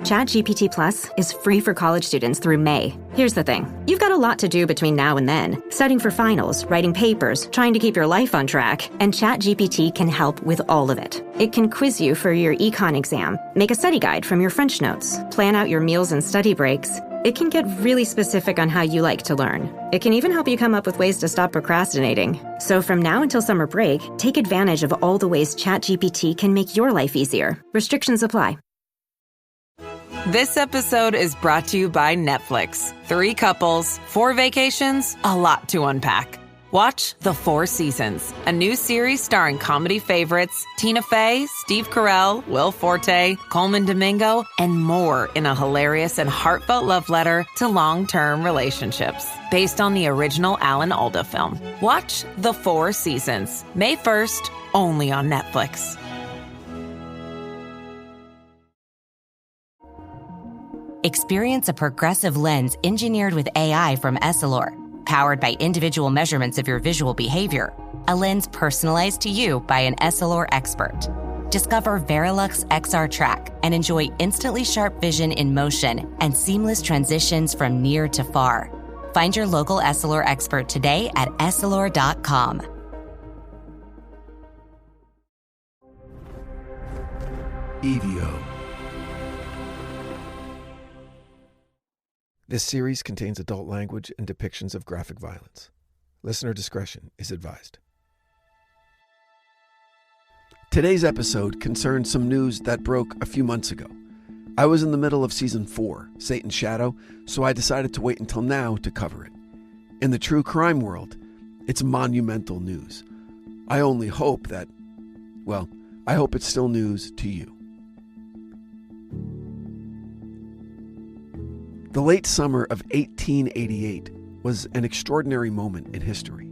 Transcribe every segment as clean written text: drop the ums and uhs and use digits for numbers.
ChatGPT Plus is free for college students through May. Here's the thing. You've got a lot to do between now and then. Studying for finals, writing papers, trying to keep your life on track. And ChatGPT can help with all of it. It can quiz you for your econ exam, make a study guide from your French notes, plan out your meals and study breaks. It can get really specific on how you like to learn. It can even help you come up with ways to stop procrastinating. So from now until summer break, take advantage of all the ways ChatGPT can make your life easier. Restrictions apply. This episode is brought to you by Netflix. 3 couples, 4 vacations, a lot to unpack. Watch The 4 Seasons, a new series starring comedy favorites Tina Fey, Steve Carell, Will Forte, Coleman Domingo, and more in a hilarious and heartfelt love letter to long-term relationships. Based on the original Alan Alda film. Watch The 4 Seasons, May 1st, only on Netflix. Experience a progressive lens engineered with AI from Essilor. Powered by individual measurements of your visual behavior, a lens personalized to you by an Essilor expert. Discover Verilux XR Track and enjoy instantly sharp vision in motion and seamless transitions from near to far. Find your local Essilor expert today at Essilor.com. EVO. This series contains adult language and depictions of graphic violence. Listener discretion is advised. Today's episode concerns some news that broke a few months ago. I was in the middle of Season 4, Satan's Shadow, so I decided to wait until now to cover it. In the true crime world, it's monumental news. I only hope that, I hope it's still news to you. The late summer of 1888 was an extraordinary moment in history,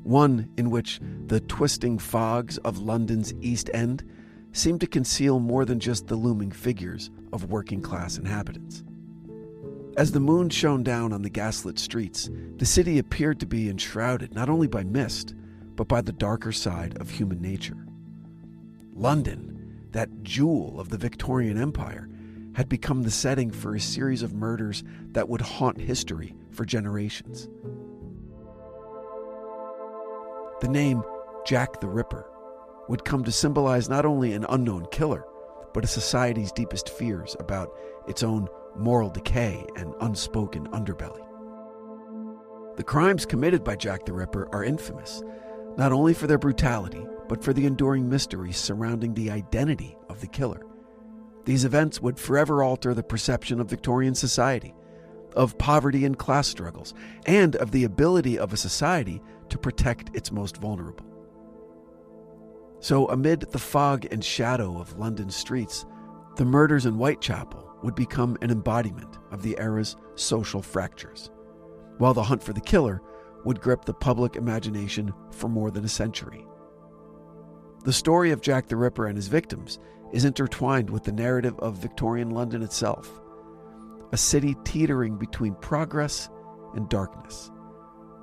one in which the twisting fogs of London's East End seemed to conceal more than just the looming figures of working-class inhabitants. As the moon shone down on the gaslit streets, the city appeared to be enshrouded not only by mist, but by the darker side of human nature. London, that jewel of the Victorian Empire, had become the setting for a series of murders that would haunt history for generations. The name Jack the Ripper would come to symbolize not only an unknown killer, but a society's deepest fears about its own moral decay and unspoken underbelly. The crimes committed by Jack the Ripper are infamous, not only for their brutality, but for the enduring mystery surrounding the identity of the killer. These events would forever alter the perception of Victorian society, of poverty and class struggles, and of the ability of a society to protect its most vulnerable. So amid the fog and shadow of London streets, the murders in Whitechapel would become an embodiment of the era's social fractures, while the hunt for the killer would grip the public imagination for more than a century. The story of Jack the Ripper and his victims is intertwined with the narrative of Victorian London itself, a city teetering between progress and darkness,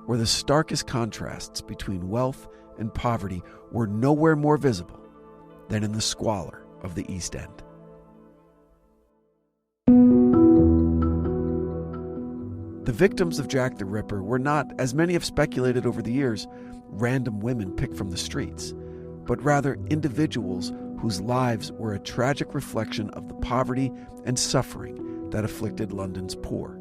where the starkest contrasts between wealth and poverty were nowhere more visible than in the squalor of the East End. The victims of Jack the Ripper were not, as many have speculated over the years, random women picked from the streets, but rather individuals whose lives were a tragic reflection of the poverty and suffering that afflicted London's poor.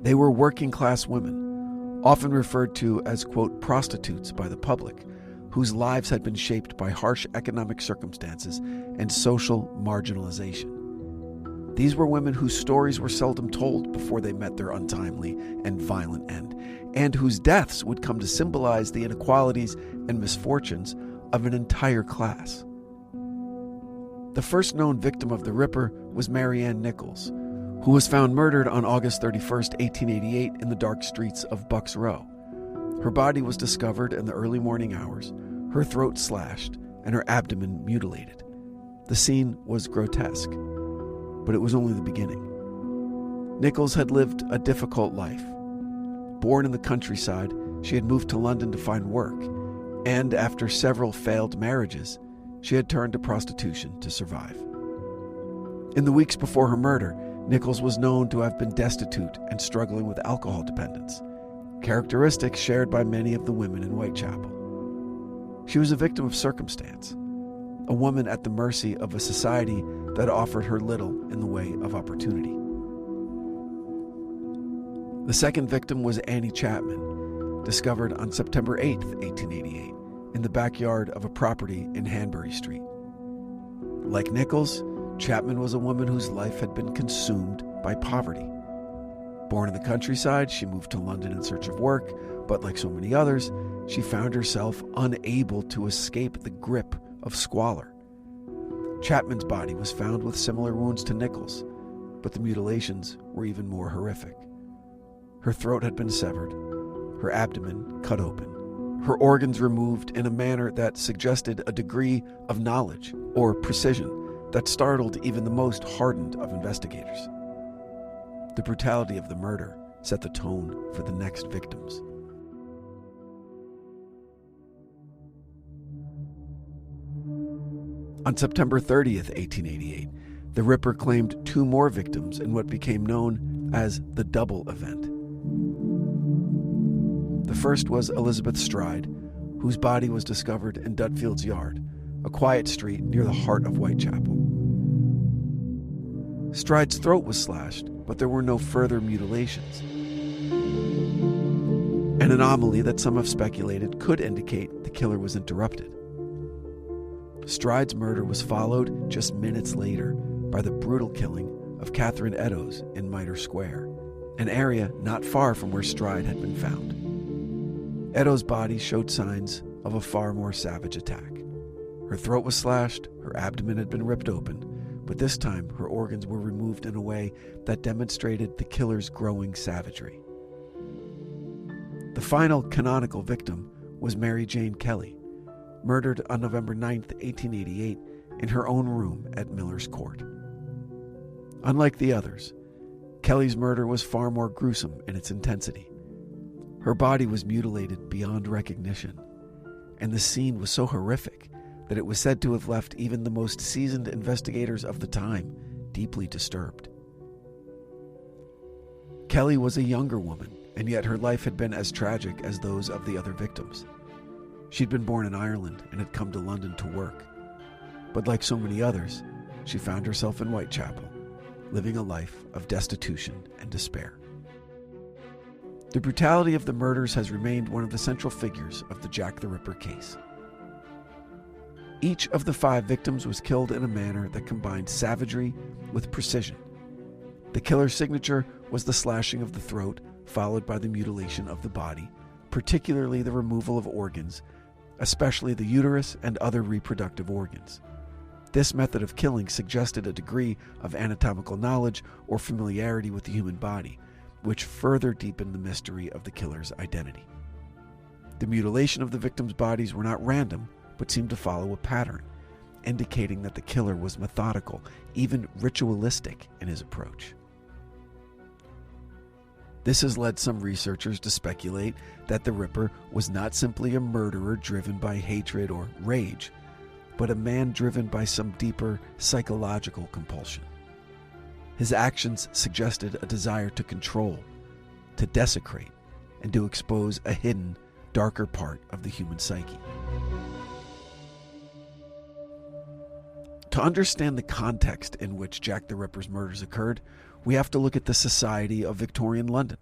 They were working-class women, often referred to as, quote, prostitutes by the public, whose lives had been shaped by harsh economic circumstances and social marginalization. These were women whose stories were seldom told before they met their untimely and violent end, and whose deaths would come to symbolize the inequalities and misfortunes of an entire class. The first known victim of the Ripper was Mary Ann Nichols, who was found murdered on August 31st, 1888 in the dark streets of Bucks Row. Her body was discovered in the early morning hours, her throat slashed, and her abdomen mutilated. The scene was grotesque, but it was only the beginning. Nichols had lived a difficult life. Born in the countryside, she had moved to London to find work, and after several failed marriages, she had turned to prostitution to survive. In the weeks before her murder, Nichols was known to have been destitute and struggling with alcohol dependence, characteristics shared by many of the women in Whitechapel. She was a victim of circumstance, a woman at the mercy of a society that offered her little in the way of opportunity. The second victim was Annie Chapman, discovered on September 8, 1888, in the backyard of a property in Hanbury Street. Like Nichols, Chapman was a woman whose life had been consumed by poverty. Born in the countryside, she moved to London in search of work, but like so many others, she found herself unable to escape the grip of squalor. Chapman's body was found with similar wounds to Nichols, but the mutilations were even more horrific. Her throat had been severed, her abdomen cut open, her organs removed in a manner that suggested a degree of knowledge or precision that startled even the most hardened of investigators. The brutality of the murder set the tone for the next victims. On September 30th, 1888, the Ripper claimed 2 more victims in what became known as the double event. The first was Elizabeth Stride, whose body was discovered in Dutfield's Yard, a quiet street near the heart of Whitechapel. Stride's throat was slashed, but there were no further mutilations. An anomaly that some have speculated could indicate the killer was interrupted. Stride's murder was followed just minutes later by the brutal killing of Catherine Eddowes in Mitre Square, an area not far from where Stride had been found. Eddowes' body showed signs of a far more savage attack. Her throat was slashed, her abdomen had been ripped open, but this time her organs were removed in a way that demonstrated the killer's growing savagery. The final canonical victim was Mary Jane Kelly, murdered on November 9, 1888, in her own room at Miller's Court. Unlike the others, Kelly's murder was far more gruesome in its intensity. Her body was mutilated beyond recognition, and the scene was so horrific that it was said to have left even the most seasoned investigators of the time deeply disturbed. Kelly was a younger woman, and yet her life had been as tragic as those of the other victims. She'd been born in Ireland and had come to London to work. But like so many others, she found herself in Whitechapel, living a life of destitution and despair. The brutality of the murders has remained one of the central figures of the Jack the Ripper case. Each of the 5 victims was killed in a manner that combined savagery with precision. The killer's signature was the slashing of the throat, followed by the mutilation of the body, particularly the removal of organs, especially the uterus and other reproductive organs. This method of killing suggested a degree of anatomical knowledge or familiarity with the human body, which further deepened the mystery of the killer's identity. The mutilation of the victims' bodies were not random, but seemed to follow a pattern, indicating that the killer was methodical, even ritualistic in his approach. This has led some researchers to speculate that the Ripper was not simply a murderer driven by hatred or rage, but a man driven by some deeper psychological compulsion. His actions suggested a desire to control, to desecrate, and to expose a hidden, darker part of the human psyche. To understand the context in which Jack the Ripper's murders occurred, we have to look at the society of Victorian London.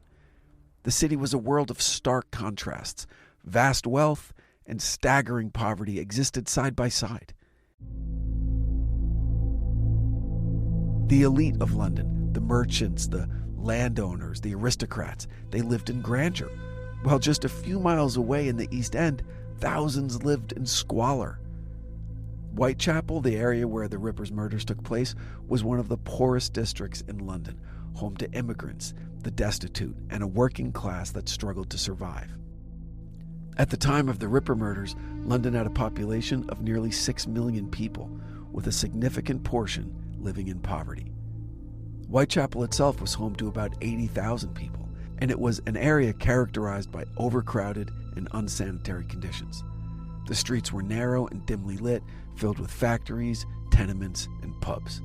The city was a world of stark contrasts. Vast wealth and staggering poverty existed side by side. The elite of London, the merchants, the landowners, the aristocrats, they lived in grandeur, while just a few miles away in the East End, thousands lived in squalor. Whitechapel, the area where the Ripper's murders took place, was one of the poorest districts in London, home to immigrants, the destitute, and a working class that struggled to survive. At the time of the Ripper murders, London had a population of nearly 6 million people, with a significant portion living in poverty. Whitechapel itself was home to about 80,000 people, and it was an area characterized by overcrowded and unsanitary conditions. The streets were narrow and dimly lit, filled with factories, tenements, and pubs.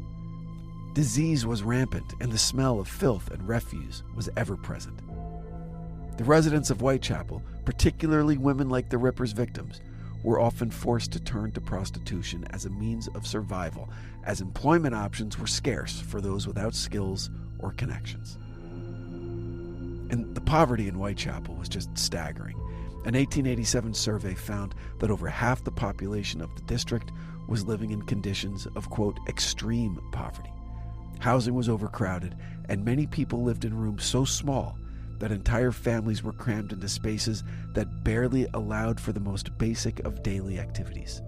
Disease was rampant, and the smell of filth and refuse was ever present. The residents of Whitechapel, particularly women like the Ripper's victims, were often forced to turn to prostitution as a means of survival, as employment options were scarce for those without skills or connections. And the poverty in Whitechapel was just staggering. An 1887 survey found that over half the population of the district was living in conditions of, quote, extreme poverty. Housing was overcrowded, and many people lived in rooms so small that entire families were crammed into spaces that barely allowed for the most basic of daily activities.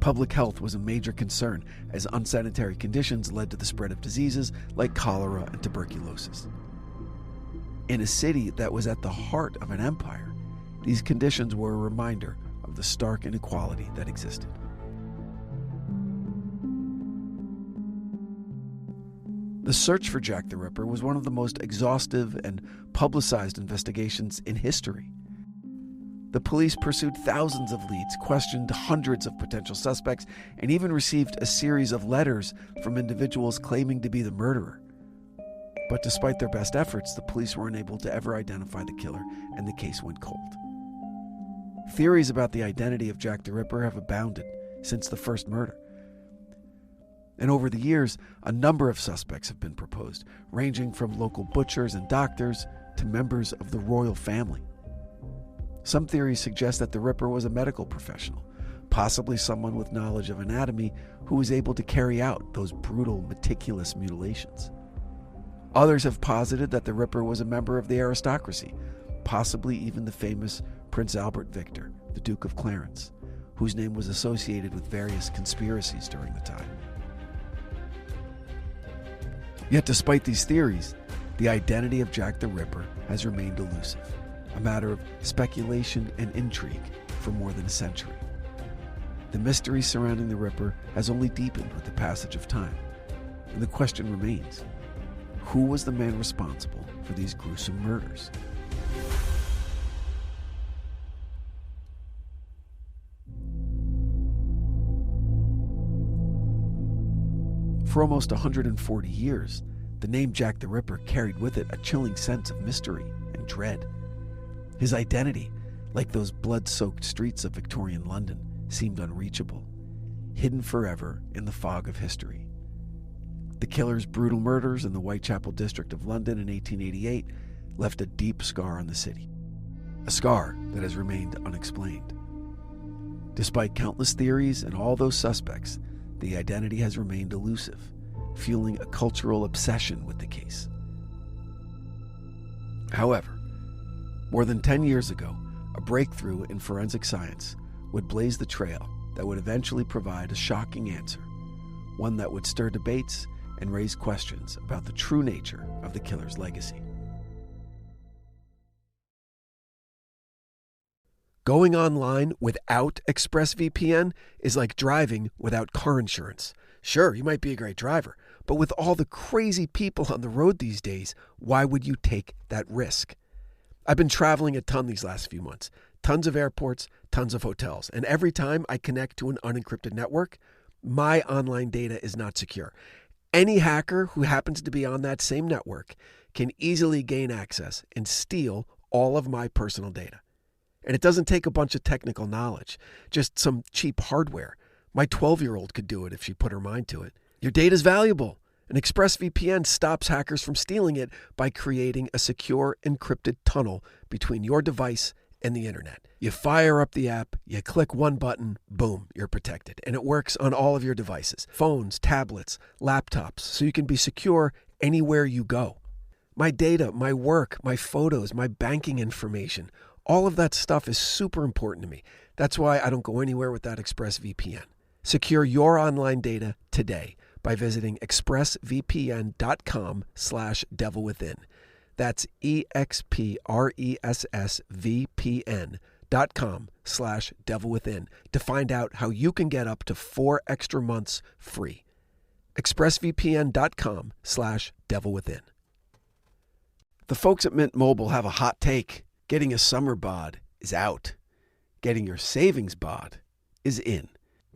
Public health was a major concern, as unsanitary conditions led to the spread of diseases like cholera and tuberculosis. In a city that was at the heart of an empire, these conditions were a reminder of the stark inequality that existed. The search for Jack the Ripper was one of the most exhaustive and publicized investigations in history. The police pursued thousands of leads, questioned hundreds of potential suspects, and even received a series of letters from individuals claiming to be the murderer. But despite their best efforts, the police were unable to ever identify the killer, and the case went cold. Theories about the identity of Jack the Ripper have abounded since the first murder. And over the years, a number of suspects have been proposed, ranging from local butchers and doctors to members of the royal family. Some theories suggest that the Ripper was a medical professional, possibly someone with knowledge of anatomy who was able to carry out those brutal, meticulous mutilations. Others have posited that the Ripper was a member of the aristocracy, possibly even the famous Prince Albert Victor, the Duke of Clarence, whose name was associated with various conspiracies during the time. Yet despite these theories, the identity of Jack the Ripper has remained elusive, a matter of speculation and intrigue for more than a century. The mystery surrounding the Ripper has only deepened with the passage of time, and the question remains, who was the man responsible for these gruesome murders? For almost 140 years, the name Jack the Ripper carried with it a chilling sense of mystery and dread. His identity, like those blood-soaked streets of Victorian London, seemed unreachable, hidden forever in the fog of history. The killer's brutal murders in the Whitechapel district of London in 1888 left a deep scar on the city, a scar that has remained unexplained. Despite countless theories and all those suspects, the identity has remained elusive, fueling a cultural obsession with the case. However, more than 10 years ago, a breakthrough in forensic science would blaze the trail that would eventually provide a shocking answer, one that would stir debates and raise questions about the true nature of the killer's legacy. Going online without ExpressVPN is like driving without car insurance. Sure, you might be a great driver, but with all the crazy people on the road these days, why would you take that risk? I've been traveling a ton these last few months. Tons of airports, tons of hotels. And every time I connect to an unencrypted network, my online data is not secure. Any hacker who happens to be on that same network can easily gain access and steal all of my personal data. And it doesn't take a bunch of technical knowledge, just some cheap hardware. My 12-year-old could do it if she put her mind to it. Your data is valuable, and ExpressVPN stops hackers from stealing it by creating a secure encrypted tunnel between your device and the internet. You fire up the app, you click one button, boom, you're protected. And it works on all of your devices, phones, tablets, laptops, so you can be secure anywhere you go. My data, my work, my photos, my banking information, all of that stuff is super important to me. That's why I don't go anywhere without ExpressVPN. Secure your online data today by visiting expressvpn.com/devilwithin. That's expressvpn.com/devilwithin to find out how you can get up to 4 extra months free. expressvpn.com/devilwithin. The folks at Mint Mobile have a hot take. Getting a summer bod is out. Getting your savings bod is in.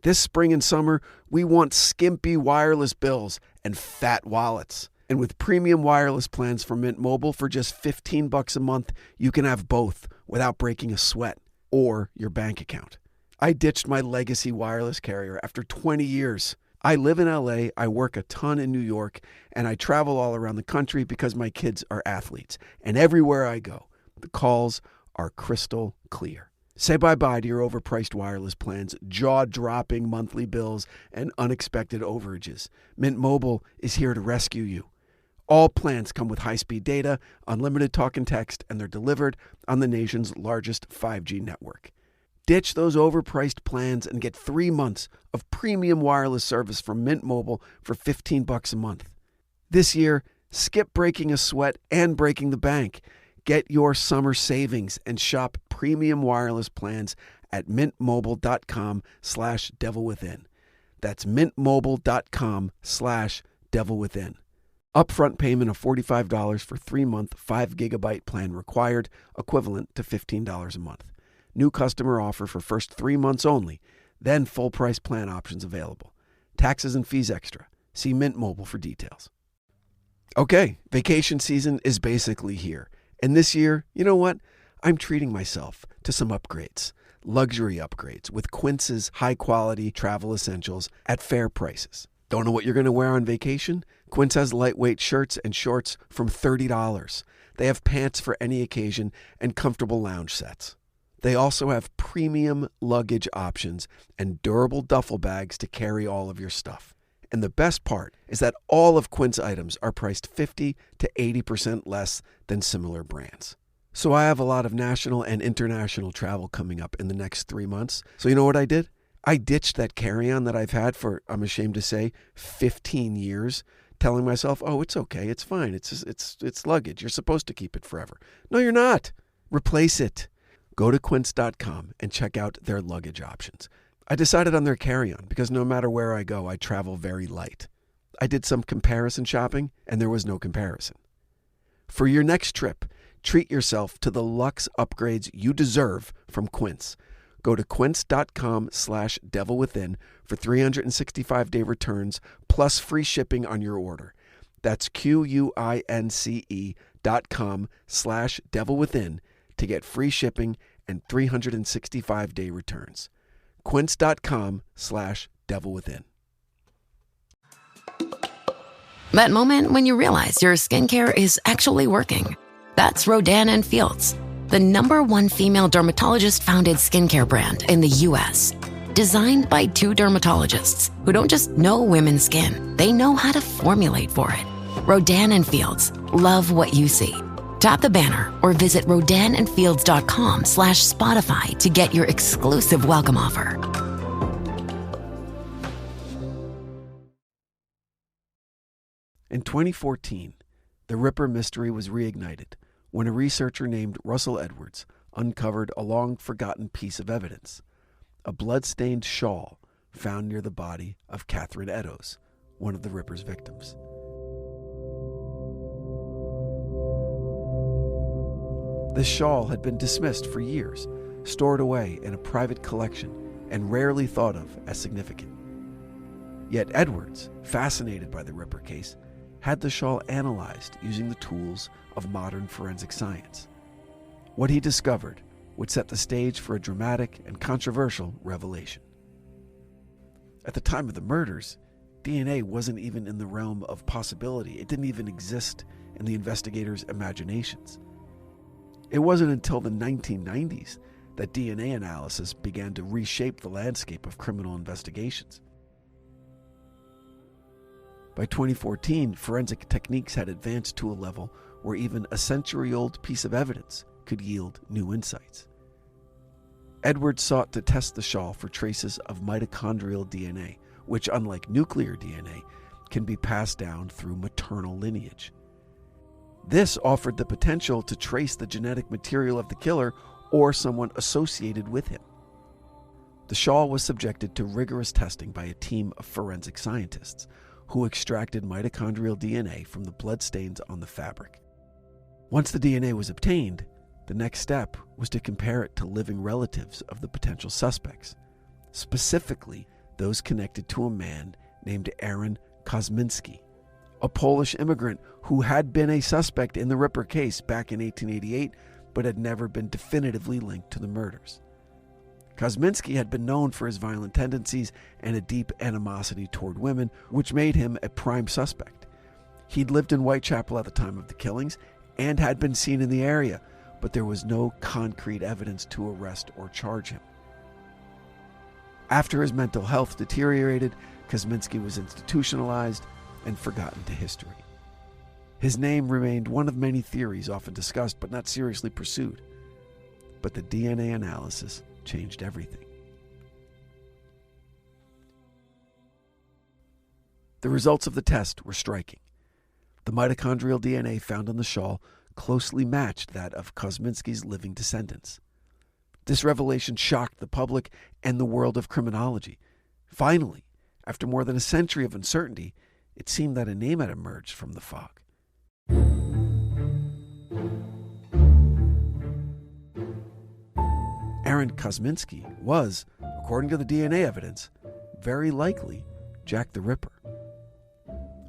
This spring and summer, we want skimpy wireless bills and fat wallets. And with premium wireless plans from Mint Mobile for just $15 a month, you can have both without breaking a sweat or your bank account. I ditched my legacy wireless carrier after 20 years. I live in LA, I work a ton in New York, and I travel all around the country because my kids are athletes. And everywhere I go, the calls are crystal clear. Say bye-bye to your overpriced wireless plans, jaw-dropping monthly bills, and unexpected overages. Mint Mobile is here to rescue you. All plans come with high-speed data, unlimited talk and text, and they're delivered on the nation's largest 5G network. Ditch those overpriced plans and get 3 months of premium wireless service from Mint Mobile for $15 a month. This year, skip breaking a sweat and breaking the bank. Get your summer savings and shop premium wireless plans at mintmobile.com/devilwithin. That's mintmobile.com/devilwithin. Upfront payment of $45 for 3-month 5GB plan required, equivalent to $15 a month. New customer offer for first 3 months only, then full price plan options available. Taxes and fees extra. See Mint Mobile for details. Okay, vacation season is basically here. And this year, you know what? I'm treating myself to some upgrades. Luxury upgrades with Quince's high-quality travel essentials at fair prices. Don't know what you're going to wear on vacation? Quince has lightweight shirts and shorts from $30. They have pants for any occasion and comfortable lounge sets. They also have premium luggage options and durable duffel bags to carry all of your stuff. And the best part is that all of Quince items are priced 50 to 80% less than similar brands. So I have a lot of national and international travel coming up in the next 3 months. So you know what I did? I ditched that carry-on that I've had for, I'm ashamed to say, 15 years, telling myself, oh, it's okay, it's fine, it's luggage, you're supposed to keep it forever. No, you're not. Replace it. Go to quince.com and check out their luggage options. I decided on their carry-on because no matter where I go, I travel very light. I did some comparison shopping, and there was no comparison. For your next trip, treat yourself to the luxe upgrades you deserve from Quince. Go to quince.com/devilwithin for 365-day returns plus free shipping on your order. That's QUINCE.com/devilwithin to get free shipping and 365-day returns. Quince.com/devilwithin. That moment when you realize your skincare is actually working. That's Rodan & Fields, the #1 female dermatologist-founded skincare brand in the U.S. Designed by 2 dermatologists who don't just know women's skin, they know how to formulate for it. Rodan & Fields, love what you see. Tap the banner or visit rodanandfields.com/Spotify to get your exclusive welcome offer. In 2014, the Ripper mystery was reignited when a researcher named Russell Edwards uncovered a long-forgotten piece of evidence, a blood-stained shawl found near the body of Catherine Eddowes, one of the Ripper's victims. The shawl had been dismissed for years, stored away in a private collection, and rarely thought of as significant. Yet Edwards, fascinated by the Ripper case, had the shawl analyzed using the tools of modern forensic science. What he discovered would set the stage for a dramatic and controversial revelation. At the time of the murders, DNA wasn't even in the realm of possibility. It didn't even exist in the investigators' imaginations. It wasn't until the 1990s that DNA analysis began to reshape the landscape of criminal investigations. By 2014, forensic techniques had advanced to a level where even a century-old piece of evidence could yield new insights. Edwards sought to test the shawl for traces of mitochondrial DNA, which, unlike nuclear DNA, can be passed down through maternal lineage. This offered the potential to trace the genetic material of the killer or someone associated with him. The shawl was subjected to rigorous testing by a team of forensic scientists who extracted mitochondrial DNA from the bloodstains on the fabric. Once the DNA was obtained, the next step was to compare it to living relatives of the potential suspects, specifically those connected to a man named Aaron Kosminski, a Polish immigrant who had been a suspect in the Ripper case back in 1888, but had never been definitively linked to the murders. Kosminski had been known for his violent tendencies and a deep animosity toward women, which made him a prime suspect. He'd lived in Whitechapel at the time of the killings and had been seen in the area, but there was no concrete evidence to arrest or charge him. After his mental health deteriorated, Kosminski was institutionalized and forgotten to history. His name remained one of many theories often discussed but not seriously pursued. But the DNA analysis changed everything. The results of the test were striking. The mitochondrial DNA found on the shawl closely matched that of Kosminski's living descendants. This revelation shocked the public and the world of criminology. Finally, after more than a century of uncertainty, it seemed that a name had emerged from the fog. Aaron Kosminski was, according to the DNA evidence, very likely Jack the Ripper.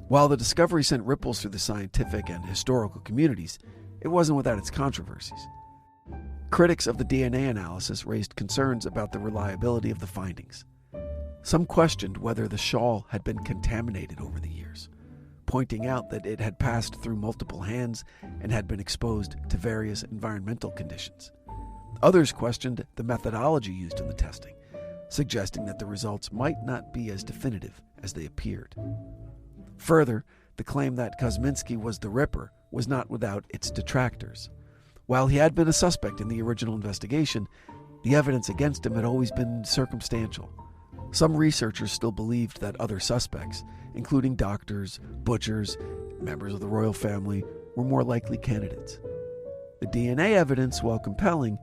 While the discovery sent ripples through the scientific and historical communities, it wasn't without its controversies. Critics of the DNA analysis raised concerns about the reliability of the findings. Some questioned whether the shawl had been contaminated over the years, pointing out that it had passed through multiple hands and had been exposed to various environmental conditions. Others questioned the methodology used in the testing, suggesting that the results might not be as definitive as they appeared. Further, the claim that Kosminski was the Ripper was not without its detractors. While he had been a suspect in the original investigation, the evidence against him had always been circumstantial. Some researchers still believed that other suspects, including doctors, butchers, members of the royal family, were more likely candidates. The DNA evidence, while compelling,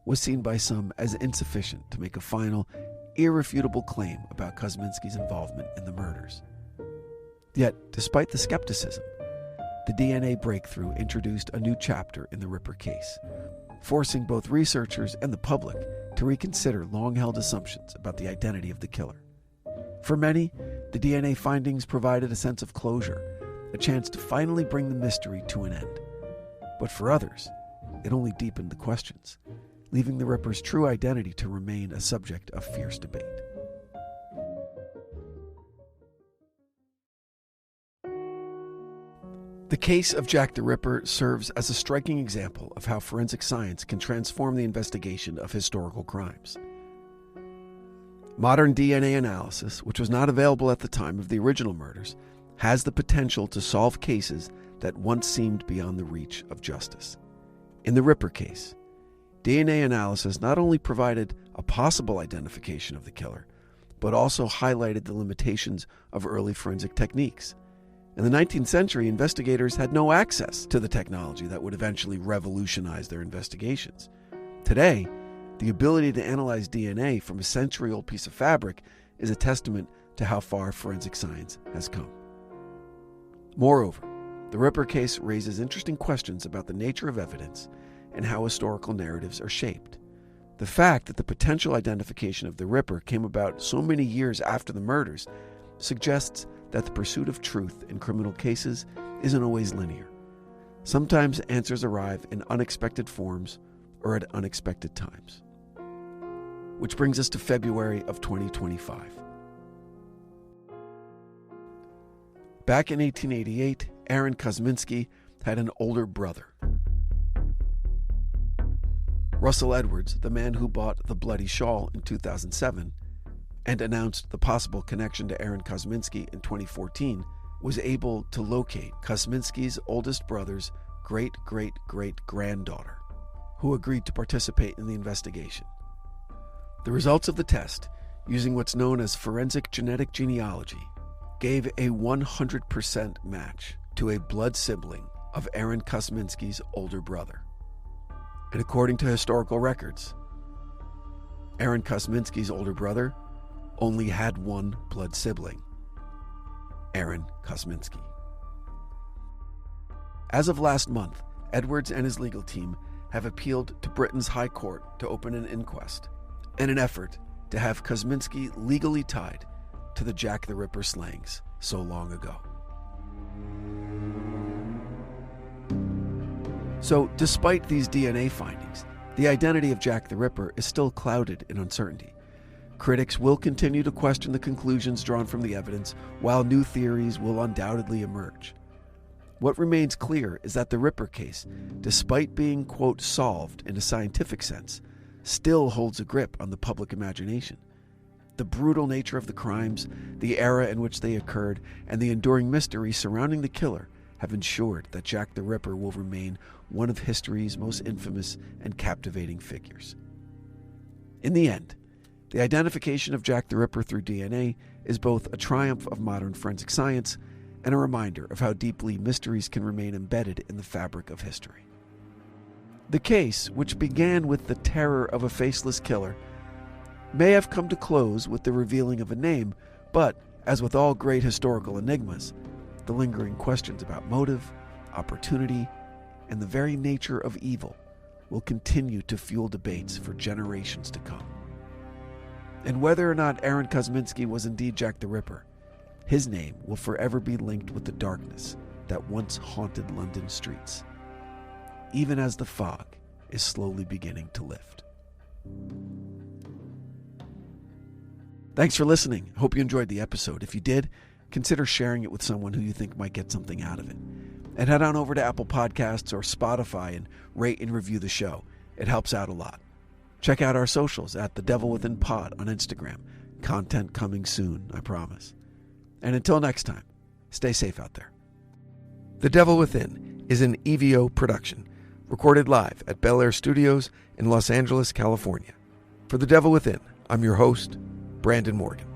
was seen by some as insufficient to make a final, irrefutable claim about Kosminski's involvement in the murders. Yet, despite the skepticism, the DNA breakthrough introduced a new chapter in the Ripper case, forcing both researchers and the public to reconsider long-held assumptions about the identity of the killer. For many, the DNA findings provided a sense of closure, a chance to finally bring the mystery to an end. But for others, it only deepened the questions, leaving the Ripper's true identity to remain a subject of fierce debate. The case of Jack the Ripper serves as a striking example of how forensic science can transform the investigation of historical crimes. Modern DNA analysis, which was not available at the time of the original murders, has the potential to solve cases that once seemed beyond the reach of justice. In the Ripper case, DNA analysis not only provided a possible identification of the killer, but also highlighted the limitations of early forensic techniques. In the 19th century, investigators had no access to the technology that would eventually revolutionize their investigations. Today, the ability to analyze DNA from a century-old piece of fabric is a testament to how far forensic science has come. Moreover, the Ripper case raises interesting questions about the nature of evidence and how historical narratives are shaped. The fact that the potential identification of the Ripper came about so many years after the murders suggests that the pursuit of truth in criminal cases isn't always linear. Sometimes answers arrive in unexpected forms or at unexpected times. Which brings us to February of 2025. Back in 1888, Aaron Kosminski had an older brother. Russell Edwards, the man who bought the bloody shawl in 2007 and announced the possible connection to Aaron Kosminski in 2014, was able to locate Kosminski's oldest brother's great-great-great-granddaughter, who agreed to participate in the investigation. The results of the test, using what's known as forensic genetic genealogy, gave a 100% match to a blood sibling of Aaron Kosminski's older brother. And according to historical records, Aaron Kosminski's older brother only had one blood sibling, Aaron Kosminski. As of last month, Edwards and his legal team have appealed to Britain's High Court to open an inquest in an effort to have Kosminski legally tied to the Jack the Ripper slayings so long ago. So, despite these DNA findings, the identity of Jack the Ripper is still clouded in uncertainty. Critics will continue to question the conclusions drawn from the evidence, while new theories will undoubtedly emerge. What remains clear is that the Ripper case, despite being, quote, solved in a scientific sense, still holds a grip on the public imagination. The brutal nature of the crimes, the era in which they occurred, and the enduring mystery surrounding the killer have ensured that Jack the Ripper will remain one of history's most infamous and captivating figures. In the end, the identification of Jack the Ripper through DNA is both a triumph of modern forensic science and a reminder of how deeply mysteries can remain embedded in the fabric of history. The case, which began with the terror of a faceless killer, may have come to close with the revealing of a name, but, as with all great historical enigmas, the lingering questions about motive, opportunity, and the very nature of evil will continue to fuel debates for generations to come. And whether or not Aaron Kosminski was indeed Jack the Ripper, his name will forever be linked with the darkness that once haunted London streets, even as the fog is slowly beginning to lift. Thanks for listening. Hope you enjoyed the episode. If you did, consider sharing it with someone who you think might get something out of it. And head on over to Apple Podcasts or Spotify and rate and review the show. It helps out a lot. Check out our socials at The Devil Within Pod on Instagram. Content coming soon, I promise. And until next time, stay safe out there. The Devil Within is an EVO production, recorded live at Bel Air Studios in Los Angeles, California. For The Devil Within, I'm your host, Brandon Morgan.